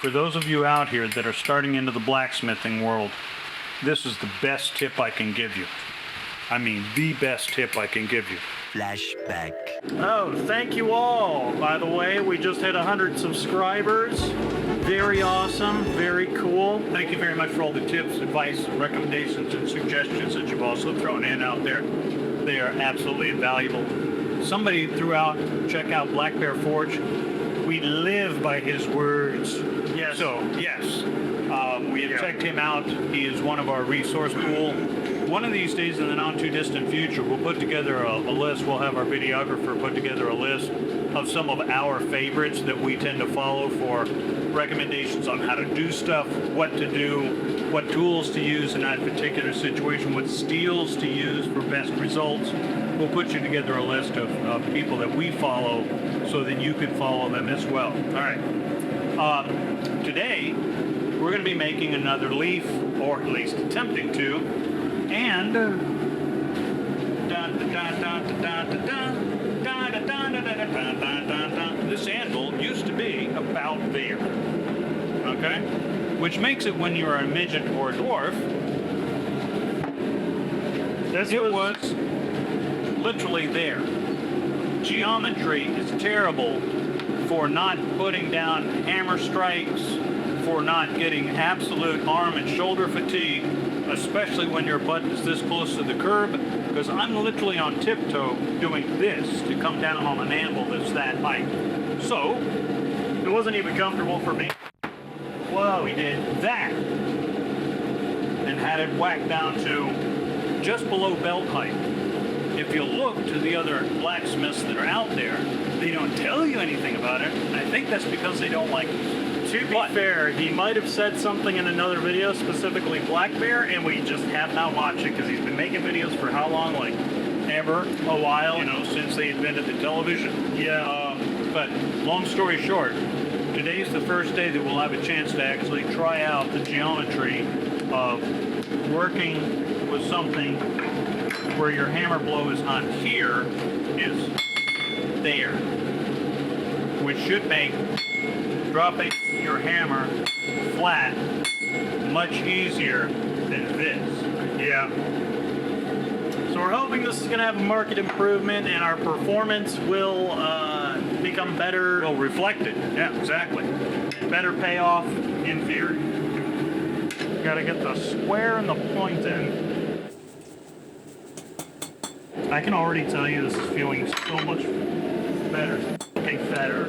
For those of you out here that are starting into the blacksmithing world, this is the best tip I can give you. I mean, the best tip I can give you. Flashback. Oh, thank you all. By the way, we just hit 100 subscribers. Very awesome, very cool. Thank you very much for all the tips, advice, recommendations, and suggestions that you've also thrown in out there. They are absolutely invaluable. Somebody threw out, check out Black Bear Forge. We live by his words. Yes. So, yes, we have checked him out. He is one of our resource pool. One of these days in the not too distant future, we'll put together a list. We'll have our videographer put together a list of some of our favorites that we tend to follow for recommendations on how to do stuff, what to do, what tools to use in that particular situation, what steels to use for best results. We'll put you together a list of people that we follow so that you can follow them as well. All right. Today, we're going to be making another leaf, or at least attempting to, and this anvil used to be about there, okay? Which makes it when you're a midget or a dwarf, it was literally there. Geometry is terrible for not putting down hammer strikes, for not getting absolute arm and shoulder fatigue, especially when your butt is this close to the curb, because I'm literally on tiptoe doing this to come down on an anvil that's that height. So, It wasn't even comfortable for me. well, we did that and had it whacked down to just below belt height. If you look to the other blacksmiths that are out there, they don't tell you anything about it. I think that's because they don't like it. To be fair, he might have said something in another video, specifically Black Bear, and we just have not watched it because he's been making videos for how long? Like, ever? A while? You know, since they invented the television. Yeah. But long story short, today's the first day that we'll have a chance to actually try out the geometry of working with something where your hammer blow is not here, is there, which should make dropping your hammer flat much easier than this. Yeah. So we're hoping this is going to have a market improvement and our performance will become better. Well, reflected. Yeah, exactly. Better payoff in theory. Got to get the square and the point in. I can already tell you this is feeling so much better. Better.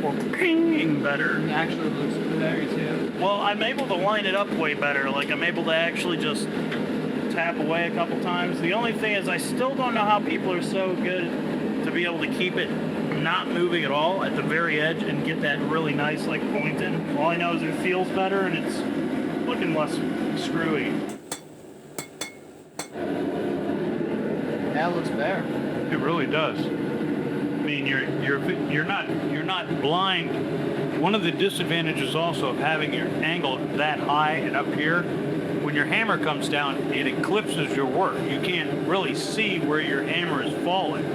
Or pinging better. Actually looks better too. Well, I'm able to line it up way better. Like, I'm able to actually just tap away a couple times. The only thing is I still don't know how people are so good to be able to keep it not moving at all at the very edge and get that really nice, like, point in. All I know is it feels better and it's looking less screwy. That looks better. It really does. I mean, you're not blind. One of the disadvantages also of having your angle that high and up here, when your hammer comes down, it eclipses your work. You can't really see where your hammer is falling.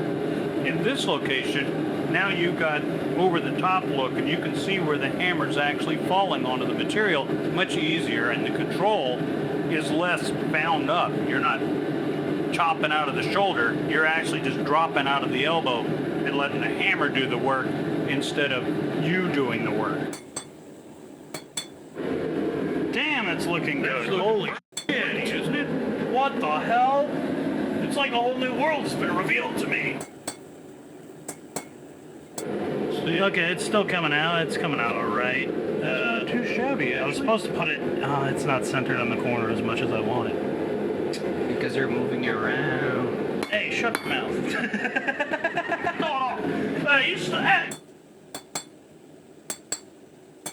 In this location, now you've got over the top look and you can see where the hammer is actually falling onto the material much easier, and the control is less bound up. You're not chopping out of the shoulder, you're actually just dropping out of the elbow and letting the hammer do the work instead of you doing the work. Damn, it's looking good. Holy shit, isn't it? What the hell? It's like a whole new world's been revealed to me. Okay, it's still coming out. It's coming out all right. Too shabby. I was supposed to put it... it's not centered on the corner as much as I want it. Because you're moving it around. Hey, shut your mouth. Hey.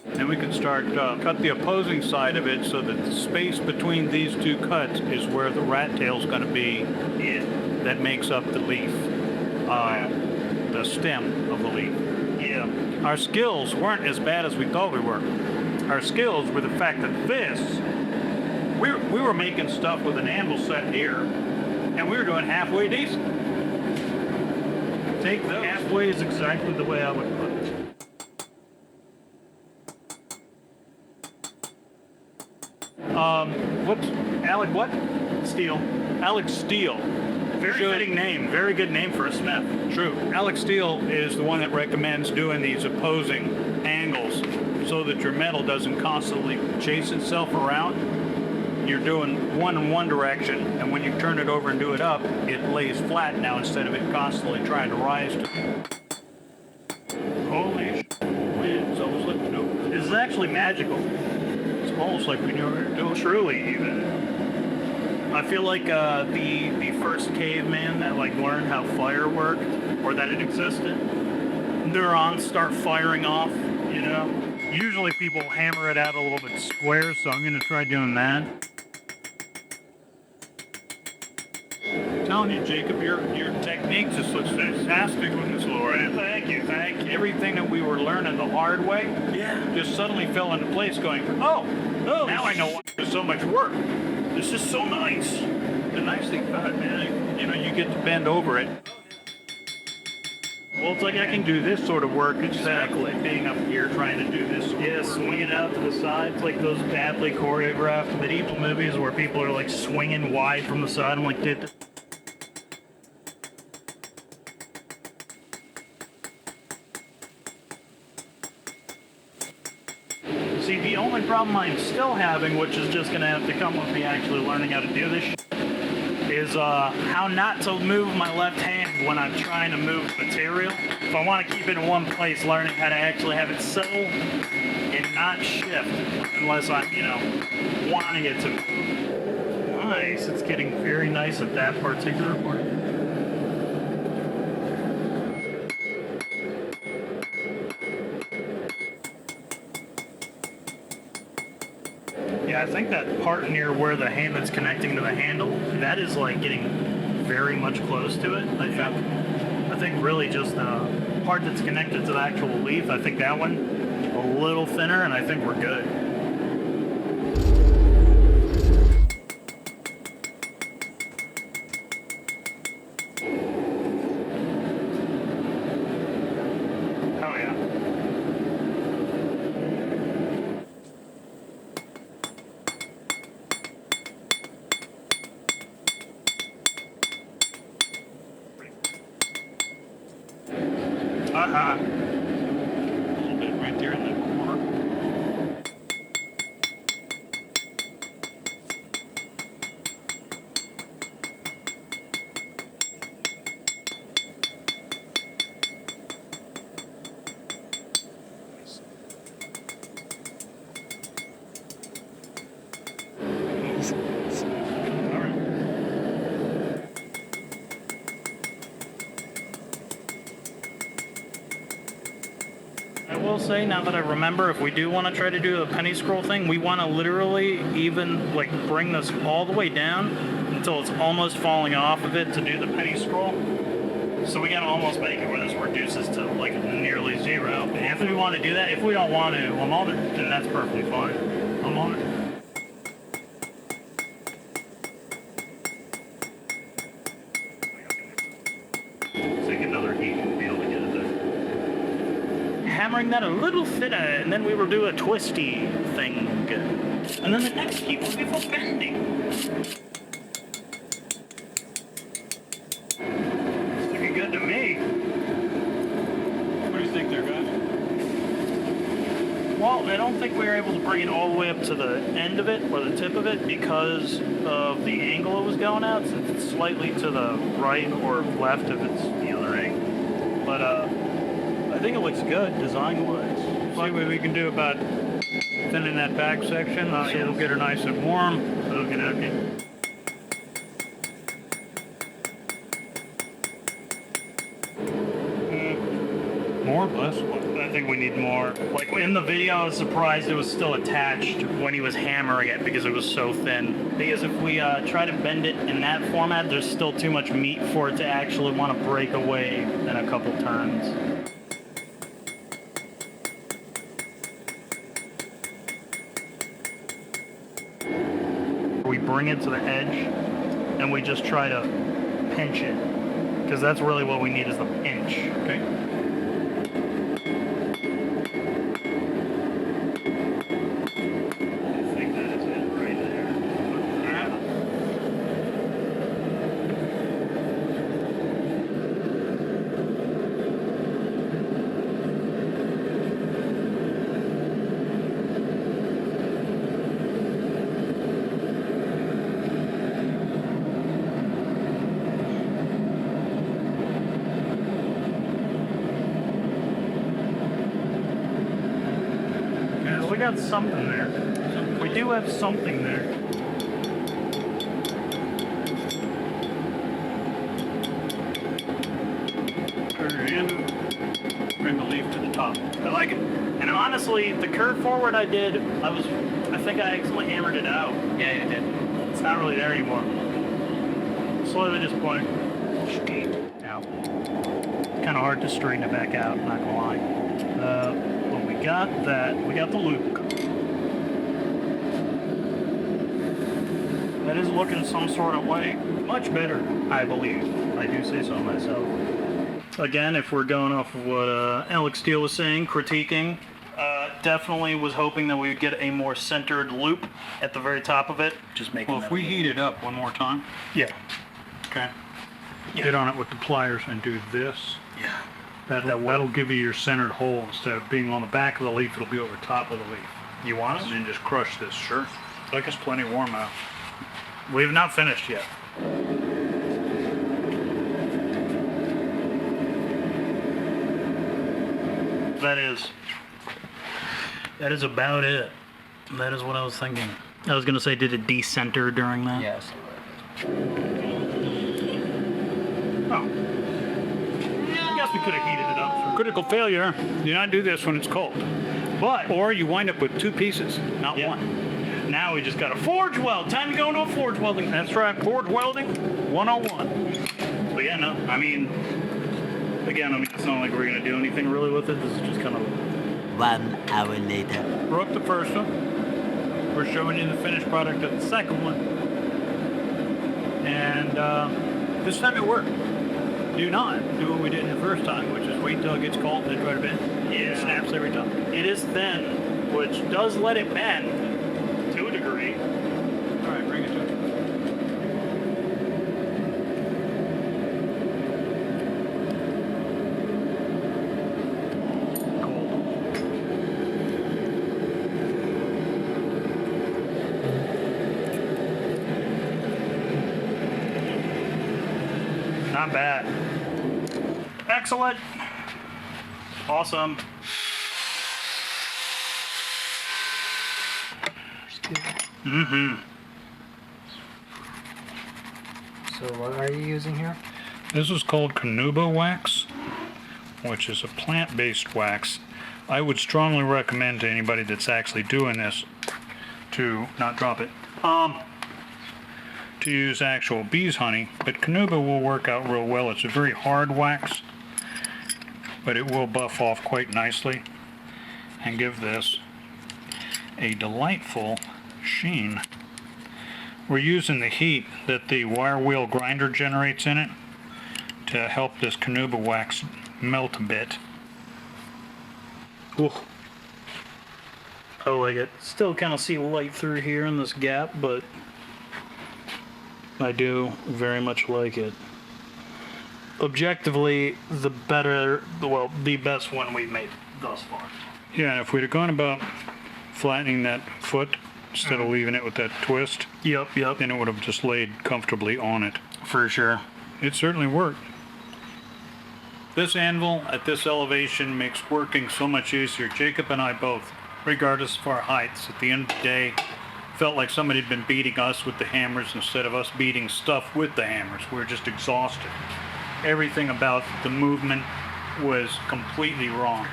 And we can start cut the opposing side of it so that the space between these two cuts is where the rat tail's going to be. Yeah. That makes up the leaf, the stem of the leaf. Yeah. Our skills weren't as bad as we thought we were. Our skills were the fact that we were making stuff with an anvil set here, and we were doing halfway decent. Take those. Halfway is exactly the way I would put it. What's Alec? What? Steel. Alex Steele. Very fitting name. Very good name for a smith. True. Alex Steele is the one that recommends doing these opposing angles so that your metal doesn't constantly chase itself around. You're doing one in one direction, and when you turn it over and do it up, it lays flat now instead of it constantly trying to rise to. Holy shit. It's almost like, This is actually magical. it's almost like when you're doing Truly, even. I feel like the first caveman that like learned how fire worked, or that it existed, neurons start firing off, you know? Usually people hammer it out a little bit square, so I'm going to try doing that. I'm telling you, Jacob, your technique just looks fantastic on this lower end. Thank you. Everything that we were learning the hard way just suddenly fell into place going, oh, now I know why there's so much work. This is so nice. The nice thing about it, man, you know, you get to bend over it. Well, it's like I can do this sort of work instead of like Being up here trying to do this. swing it out to the side. It's like those badly choreographed medieval movies where people are like swinging wide from the side. I'm like, dude. See, the only problem I'm still having, which is just gonna have to come with me actually learning how to do this shit, is how not to move my left hand when I'm trying to move material. If I want to keep it in one place, learning how to actually have it settle and not shift unless I'm, you know, wanting it to move. Nice. It's getting very nice at that particular part. Yeah, I think that part near where the hand that's connecting to the handle, that is like getting very much close to it. I think really just the part that's connected to the actual leaf, I think that one a little thinner, and I think we're good. Oh yeah. A little bit right there in the corner. I will say, now that I remember, if we do want to try to do the penny scroll thing, we want to literally even like bring this all the way down until it's almost falling off of it to do the penny scroll. So we gotta almost make it where this reduces to like nearly zero. And if we want to do that, if we don't want to, I'm on it, then that's perfectly fine. I'm on it. Take another heat and be able to get it there. Hammering that a little thinner, and then we will do a twisty thing. And then the next heat will be for bending. It's looking good to me. What do you think there, guys? Well, I don't think we were able to bring it all the way up to the end of it, or the tip of it, because of the angle it was going at, since it's slightly to the right or left if it's the other angle. But, I think it looks good design-wise. See what we can do about thinning that back section, so yes. we'll get her nice and warm. Okay. More, less. I think we need more. Like in the video, I was surprised it was still attached when he was hammering it because it was so thin. Because if we try to bend it in that format, there's still too much meat for it to actually want to break away in a couple turns. We bring it to the edge and we just try to pinch it, because that's really what we need, is the pinch. Okay. I think that is it right there. So we got something there. We do have something there. Bring the leaf to the top. I like it. And honestly, the curve forward I did, I think I accidentally hammered it out. Yeah, you did. It's not really there anymore. Slightly disappointing. Now, kind of hard to straighten it back out, not gonna lie. But we got that. We got the loop. That is looking some sort of way much better, I believe. I do say so myself. Again, if we're going off of what Alex Steele was saying, critiquing, definitely was hoping that we would get a more centered loop at the very top of it. Just making. Well, if we heat it up one more time. Yeah. Okay. Yeah. Get on it with the pliers and do this. Yeah. That'll give you your centered hole. Instead of being on the back of the leaf, it'll be over top of the leaf. You want And it? then just crush this. Sure. It's like it's plenty warm out. We have not finished yet. That is about it. That is what I was thinking. I was gonna say, did it decenter during that? Yes. Oh. I guess we could have heated it up. Critical failure. Do not do this when it's cold. But Or you wind up with two pieces, not yeah. one. Now we just got a forge weld. Time to go into a forge welding. That's right. Forge welding 101. But yeah, no. I mean, again, it's not like we're gonna do anything really with it. This is just kind of. 1 hour later. Broke the first one. We're showing you the finished product of the second one. And this time it worked. Do not do what we did the first time, which is wait till it gets cold and then try to bend. Yeah. It snaps every time. It is thin, which does let it bend to a degree. All right, bring it to it. Not bad. Excellent. Awesome. Mm-hmm. So what are you using here? This is called Canuba wax, which is a plant-based wax. I would strongly recommend to anybody that's actually doing this to not drop it. To use actual bees honey, but Canuba will work out real well. It's a very hard wax, but it will buff off quite nicely and give this a delightful sheen. We're using the heat that the wire wheel grinder generates in it to help this Canuba wax melt a bit. Ooh. I like it. Still kind of see light through here in this gap, but I do very much like it. Objectively, the best one we've made thus far. Yeah, and if we'd have gone about flattening that foot instead of leaving it with that twist, Yep. then it would have just laid comfortably on it. For sure. It certainly worked. This anvil at this elevation makes working so much easier. Jacob and I both, regardless of our heights, at the end of the day, felt like somebody had been beating us with the hammers instead of us beating stuff with the hammers. We were just exhausted. Everything about the movement was completely wrong.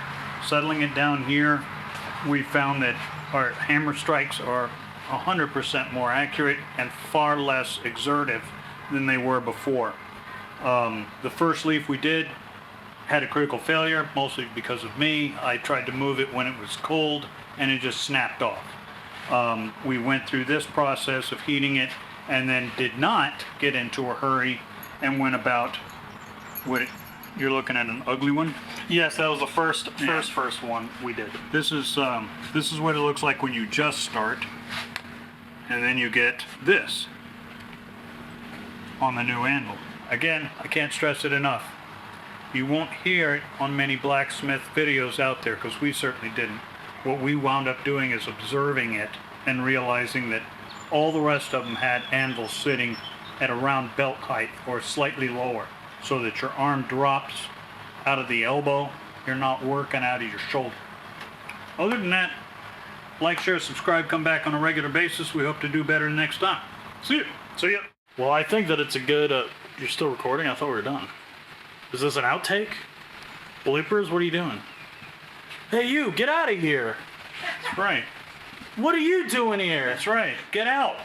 Settling it down here, we found that our hammer strikes are 100% more accurate and far less exertive than they were before. The first leaf we did had a critical failure, mostly because of me. I tried to move it when it was cold and it just snapped off. We went through this process of heating it and then did not get into a hurry and went about what you're looking at, an ugly one. Yes, that was the first one we did. This is what it looks like when you just start, and then you get this on the new anvil. Again, I can't stress it enough. You won't hear it on many blacksmith videos out there because we certainly didn't. What we wound up doing is observing it and realizing that all the rest of them had anvils sitting at around belt height or slightly lower, so that your arm drops out of the elbow. You're not working out of your shoulder. Other than that, Like, share, subscribe, come back on a regular basis. We hope to do better next time. See you. See ya. Well, I think that it's a good. You're still recording? I thought we were done. Is this an outtake? Bloopers? What are you doing? Hey, you! Get out of here! That's right. What are you doing here? That's right. Get out.